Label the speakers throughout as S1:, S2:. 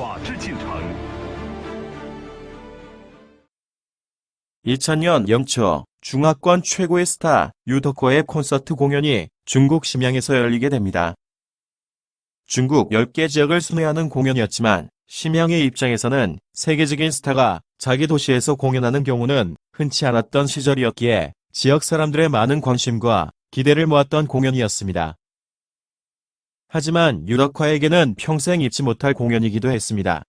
S1: 法治进程。
S2: 2000년 연초 중화권 최고의 스타 유덕화의 콘서트 공연이 중국 심양에서 열리게 됩니다. 중국 10개 지역을 순회하는 공연이었지만 심양의 입장에서는 세계적인 스타가 자기 도시에서 공연하는 경우는 흔치 않았던 시절이었기에 지역 사람들의 많은 관심과 기대를 모았던 공연이었습니다. 하지만 유덕화에게는 평생 잊지 못할 공연이기도 했습니다.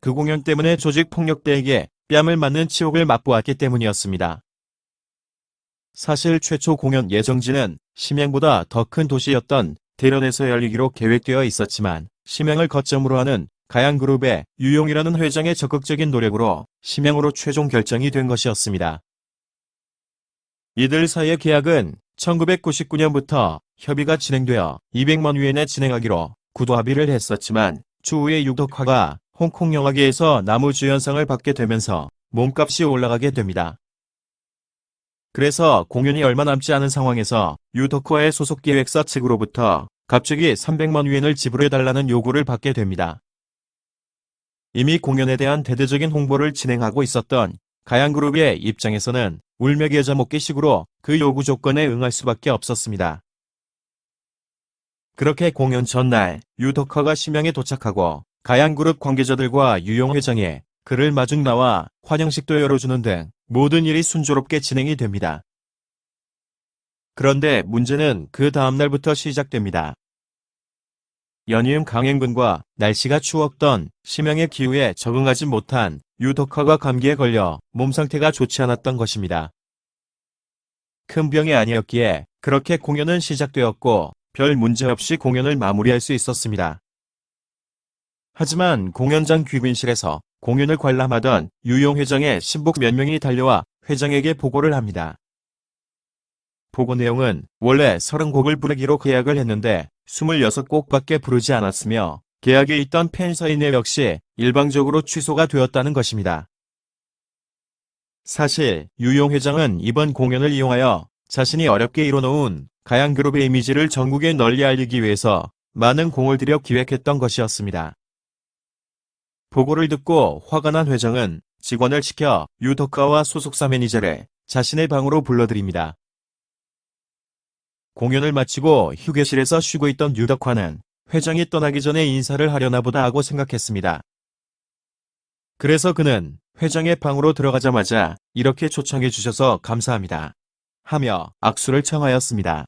S2: 그 공연 때문에 조직 폭력대에게 뺨을 맞는 치욕을 맛보았기 때문이었습니다. 사실 최초 공연 예정지는 심양보다 더 큰 도시였던 대련에서 열리기로 계획되어 있었지만 심양을 거점으로 하는 가양그룹의 유용이라는 회장의 적극적인 노력으로 심양으로 최종 결정이 된 것이었습니다. 이들 사이의 계약은 1999년부터 협의가 진행되어 200만 위엔에 진행하기로 구도 합의를 했었지만 추후에 유덕화가 홍콩 영화계에서 나무주연상을 받게 되면서 몸값이 올라가게 됩니다. 그래서 공연이 얼마 남지 않은 상황에서 유덕화의 소속 기획사 측으로부터 갑자기 300만 위엔을 지불해달라는 요구를 받게 됩니다. 이미 공연에 대한 대대적인 홍보를 진행하고 있었던 가양그룹의 입장에서는 울며 겨자 먹기 식으로 그 요구 조건에 응할 수밖에 없었습니다. 그렇게 공연 전날 유덕화가 심양에 도착하고 가양그룹 관계자들과 유용 회장이 그를 마중 나와 환영식도 열어주는 등 모든 일이 순조롭게 진행이 됩니다. 그런데 문제는 그 다음날부터 시작됩니다. 연이은 강행군과 날씨가 추웠던 심양의 기후에 적응하지 못한 유덕화가 감기에 걸려 몸 상태가 좋지 않았던 것입니다. 큰 병이 아니었기에 그렇게 공연은 시작되었고 별 문제 없이 공연을 마무리할 수 있었습니다. 하지만 공연장 귀빈실에서 공연을 관람하던 유용 회장의 신복 몇 명이 달려와 회장에게 보고를 합니다. 보고 내용은 원래 30곡을 부르기로 계약을 했는데 26곡밖에 부르지 않았으며 계약에 있던 팬사인회 역시 일방적으로 취소가 되었다는 것입니다. 사실 유용 회장은 이번 공연을 이용하여 자신이 어렵게 이뤄놓은 가양그룹의 이미지를 전국에 널리 알리기 위해서 많은 공을 들여 기획했던 것이었습니다. 보고를 듣고 화가 난 회장은 직원을 시켜 유덕화와 소속사 매니저를 자신의 방으로 불러들입니다. 공연을 마치고 휴게실에서 쉬고 있던 유덕화는 회장이 떠나기 전에 인사를 하려나 보다 하고 생각했습니다. 그래서 그는 회장의 방으로 들어가자마자 이렇게 초청해 주셔서 감사합니다 하며 악수를 청하였습니다.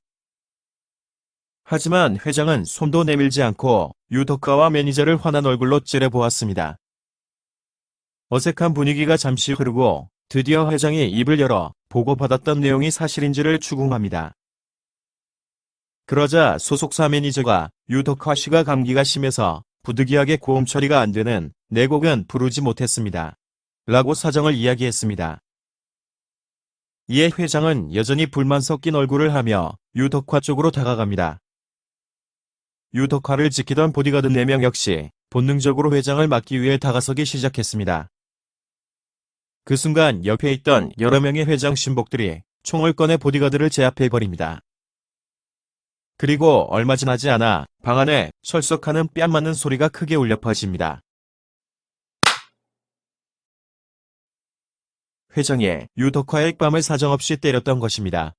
S2: 하지만 회장은 손도 내밀지 않고 유덕화와 매니저를 환한 얼굴로 째려보았습니다. 어색한 분위기가 잠시 흐르고 드디어 회장이 입을 열어 보고받았던 내용이 사실인지를 추궁합니다. 그러자 소속사 매니저가 유덕화 씨가 감기가 심해서 부득이하게 고음 처리가 안 되는 내 곡은 부르지 못했습니다. 라고 사정을 이야기했습니다. 이에 회장은 여전히 불만 섞인 얼굴을 하며 유덕화 쪽으로 다가갑니다. 유덕화를 지키던 보디가드 4명 역시 본능적으로 회장을 막기 위해 다가서기 시작했습니다. 그 순간 옆에 있던 여러 명의 회장 신복들이 총을 꺼내 보디가드를 제압해버립니다. 그리고 얼마 지나지 않아 방 안에 철썩하는 뺨 맞는 소리가 크게 울려 퍼집니다. 회장이 유덕화의 뺨을 사정없이 때렸던 것입니다.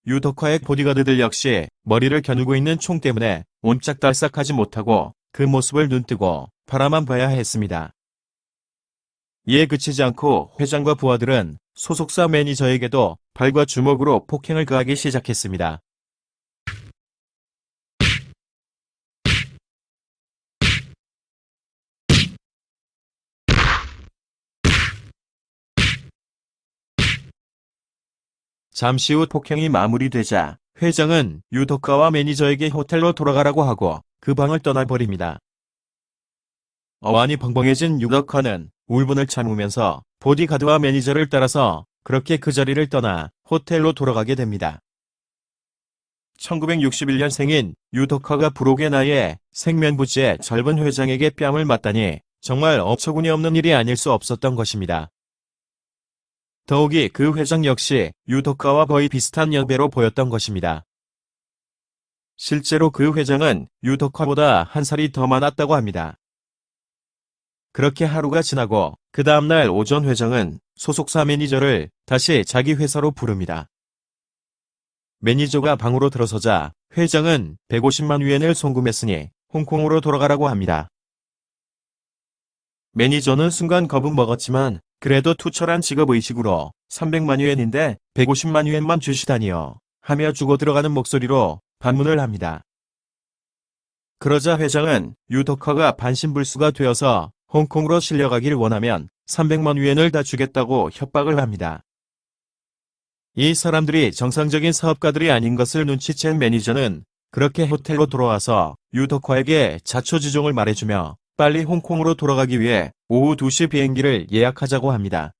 S2: 유덕화의 보디가드들 역시 머리를 겨누고 있는 총 때문에 옴짝달싹하지 못하고 그 모습을 눈뜨고 바라만 봐야 했습니다. 이에 그치지 않고 회장과 부하들은 소속사 매니저에게도 발과 주먹으로 폭행을 가하기 시작했습니다. 잠시 후 폭행이 마무리되자 회장은 유덕화와 매니저에게 호텔로 돌아가라고 하고 그 방을 떠나버립니다. 어안이 벙벙해진 유덕화는 울분을 참으면서 보디가드와 매니저를 따라서 그렇게 그 자리를 떠나 호텔로 돌아가게 됩니다. 1961년 생인 유덕화가 불혹의 나이에 생면부지의 젊은 회장에게 뺨을 맞다니 정말 어처구니 없는 일이 아닐 수 없었던 것입니다. 더욱이 그 회장 역시 유덕화와 거의 비슷한 연배로 보였던 것입니다. 실제로 그 회장은 유덕화보다 한 살이 더 많았다고 합니다. 그렇게 하루가 지나고 그 다음날 오전 회장은 소속사 매니저를 다시 자기 회사로 부릅니다. 매니저가 방으로 들어서자 회장은 150만 위엔을 송금했으니 홍콩으로 돌아가라고 합니다. 매니저는 순간 겁은 먹었지만 그래도 투철한 직업의식으로 300만 위엔인데 150만 위엔만 주시다니요 하며 주고 들어가는 목소리로 반문을 합니다. 그러자 회장은 유덕화가 반신불수가 되어서 홍콩으로 실려가길 원하면 300만 위엔을 다 주겠다고 협박을 합니다. 이 사람들이 정상적인 사업가들이 아닌 것을 눈치챈 매니저는 그렇게 호텔로 돌아와서 유덕화에게 자초지종을 말해주며 빨리 홍콩으로 돌아가기 위해 오후 2시 비행기를 예약하자고 합니다.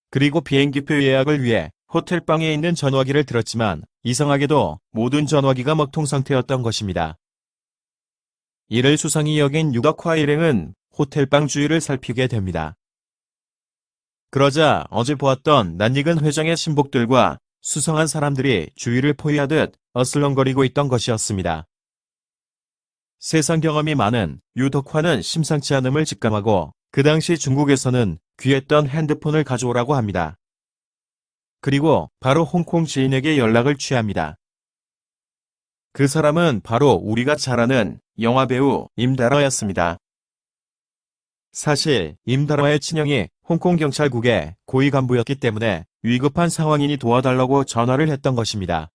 S2: 그리고 비행기표 예약을 위해 호텔방에 있는 전화기를 들었지만 이상하게도 모든 전화기가 먹통 상태였던 것입니다. 이를 수상히 여긴 유덕화 일행은 호텔방 주위를 살피게 됩니다. 그러자 어제 보았던 낯익은 회장의 신복들과 수상한 사람들이 주위를 포위하듯 어슬렁거리고 있던 것이었습니다. 세상 경험이 많은 유덕화는 심상치 않음을 직감하고 그 당시 중국에서는 귀했던 핸드폰을 가져오라고 합니다. 그리고 바로 홍콩 지인에게 연락을 취합니다. 그 사람은 바로 우리가 잘 아는 영화배우 임다라였습니다. 사실 임다라의 친형이 홍콩 경찰국의 고위 간부였기 때문에 위급한 상황이니 도와달라고 전화를 했던 것입니다.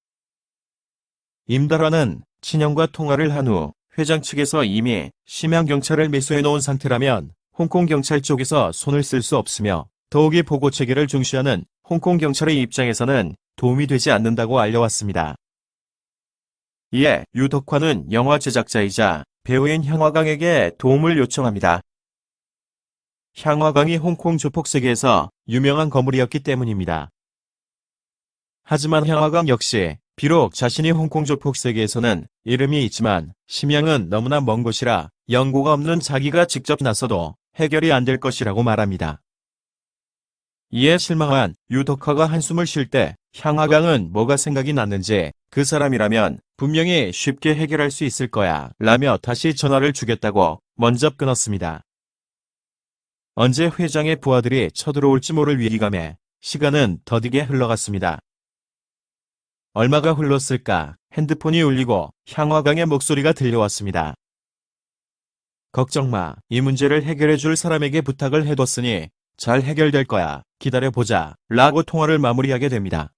S2: 임다라는 친형과 통화를 한 후 회장 측에서 이미 심양 경찰을 매수해 놓은 상태라면 홍콩 경찰 쪽에서 손을 쓸 수 없으며 더욱이 보고 체계를 중시하는 홍콩 경찰의 입장에서는 도움이 되지 않는다고 알려왔습니다. 이에 유덕화는 영화 제작자이자 배우인 향화강에게 도움을 요청합니다. 향화강이 홍콩 조폭 세계에서 유명한 거물이었기 때문입니다. 하지만 향화강 역시 비록 자신이 홍콩 조폭 세계에서는 이름이 있지만 심양은 너무나 먼 곳이라 연고가 없는 자기가 직접 나서도 해결이 안 될 것이라고 말합니다. 이에 실망한 유덕화가 한숨을 쉴 때 향화강은 뭐가 생각이 났는지 그 사람이라면 분명히 쉽게 해결할 수 있을 거야 라며 다시 전화를 주겠다고 먼저 끊었습니다. 언제 회장의 부하들이 쳐들어올지 모를 위기감에 시간은 더디게 흘러갔습니다. 얼마가 흘렀을까 핸드폰이 울리고 향화강의 목소리가 들려왔습니다. 걱정 마. 이 문제를 해결해 줄 사람에게 부탁을 해뒀으니 잘 해결될 거야. 기다려보자. 라고 통화를 마무리하게 됩니다.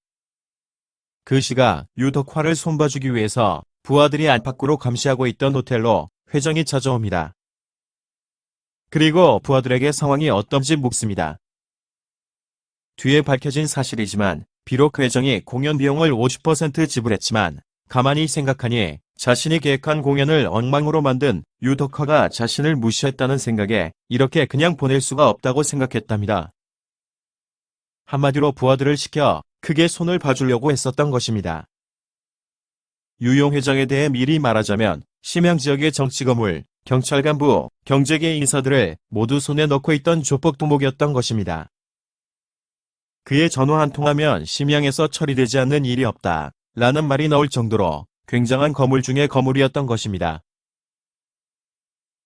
S2: 그 시각 유덕화를 손봐주기 위해서 부하들이 안팎으로 감시하고 있던 호텔로 회장이 찾아옵니다. 그리고 부하들에게 상황이 어떤지 묻습니다. 뒤에 밝혀진 사실이지만 비록 회장이 공연 비용을 50% 지불했지만 가만히 생각하니 자신이 계획한 공연을 엉망으로 만든 유덕화가 자신을 무시했다는 생각에 이렇게 그냥 보낼 수가 없다고 생각했답니다. 한마디로 부하들을 시켜 크게 손을 봐주려고 했었던 것입니다. 유용 회장에 대해 미리 말하자면 심양 지역의 정치거물, 경찰 간부, 경제계 인사들을 모두 손에 넣고 있던 조폭 두목이었던 것입니다. 그의 전화 한 통하면 심양에서 처리되지 않는 일이 없다 라는 말이 나올 정도로 굉장한 거물 중의 거물이었던 것입니다.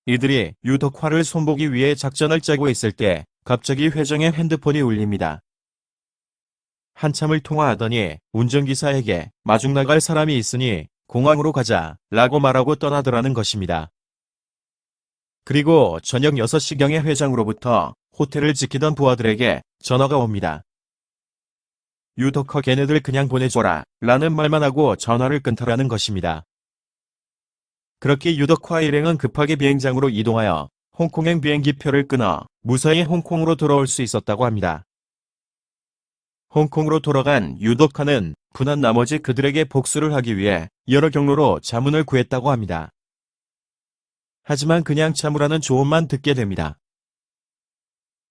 S2: 이들이 유덕화를 손보기 위해 작전을 짜고 있을 때 갑자기 회장의 핸드폰이 울립니다. 한참을 통화하더니 운전기사에게 마중 나갈 사람이 있으니 공항으로 가자 라고 말하고 떠나더라는 것입니다. 그리고 저녁 6시경에 회장으로부터 호텔을 지키던 부하들에게 전화가 옵니다. 유덕화 걔네들 그냥 보내줘라 라는 말만 하고 전화를 끊더라는 것입니다. 그렇게 유덕화 일행은 급하게 비행장으로 이동하여 홍콩행 비행기표를 끊어 무사히 홍콩으로 돌아올 수 있었다고 합니다. 홍콩으로 돌아간 유덕화는 분한 나머지 그들에게 복수를 하기 위해 여러 경로로 자문을 구했다고 합니다. 하지만 그냥 참으라는 조언만 듣게 됩니다.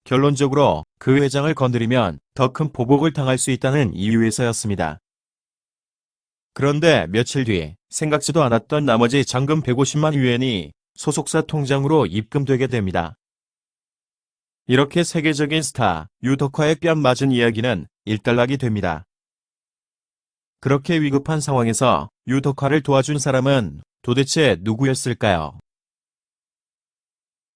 S2: 결론적으로 그 회장을 건드리면 더 큰 보복을 당할 수 있다는 이유에서였습니다. 그런데 며칠 뒤 생각지도 않았던 나머지 잔금 150만 위엔이 소속사 통장으로 입금되게 됩니다. 이렇게 세계적인 스타 유덕화의 뺨 맞은 이야기는 일단락이 됩니다. 그렇게 위급한 상황에서 유덕화를 도와준 사람은 도대체 누구였을까요?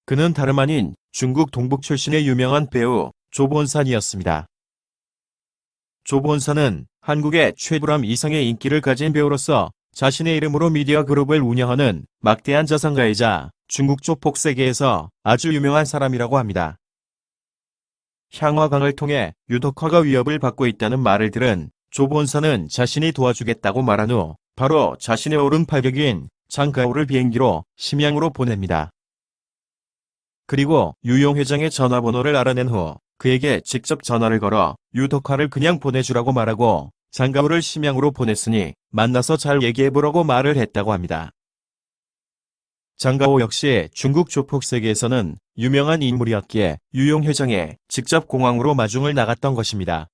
S2: 그는 다름 아닌 중국 동북 출신의 유명한 배우 조본산이었습니다. 조본산은 한국의 최불암 이상의 인기를 가진 배우로서 자신의 이름으로 미디어 그룹을 운영하는 막대한 자산가이자 중국 조폭 세계에서 아주 유명한 사람이라고 합니다. 향화강을 통해 유덕화가 위협을 받고 있다는 말을 들은 조본산은 자신이 도와주겠다고 말한 후 바로 자신의 오른팔격인 장가오를 비행기로 심양으로 보냅니다. 그리고 유용 회장의 전화번호를 알아낸 후 그에게 직접 전화를 걸어 유덕화를 그냥 보내주라고 말하고 장가오를 심양으로 보냈으니 만나서 잘 얘기해보라고 말을 했다고 합니다. 장가오 역시 중국 조폭 세계에서는 유명한 인물이었기에 유용 회장에 직접 공항으로 마중을 나갔던 것입니다.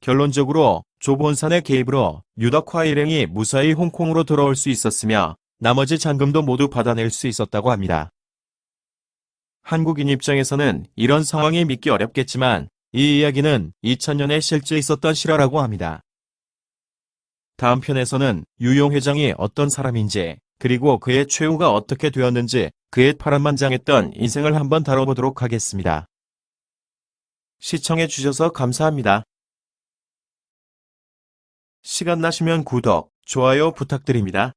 S2: 결론적으로 조본산의 개입으로 유덕화 일행이 무사히 홍콩으로 돌아올 수 있었으며 나머지 잔금도 모두 받아낼 수 있었다고 합니다. 한국인 입장에서는 이런 상황이 믿기 어렵겠지만 이 이야기는 2000년에 실제 있었던 실화라고 합니다. 다음 편에서는 유용 회장이 어떤 사람인지 그리고 그의 최후가 어떻게 되었는지 그의 파란만장했던 인생을 한번 다뤄보도록 하겠습니다. 시청해주셔서 감사합니다. 시간 나시면 구독, 좋아요 부탁드립니다.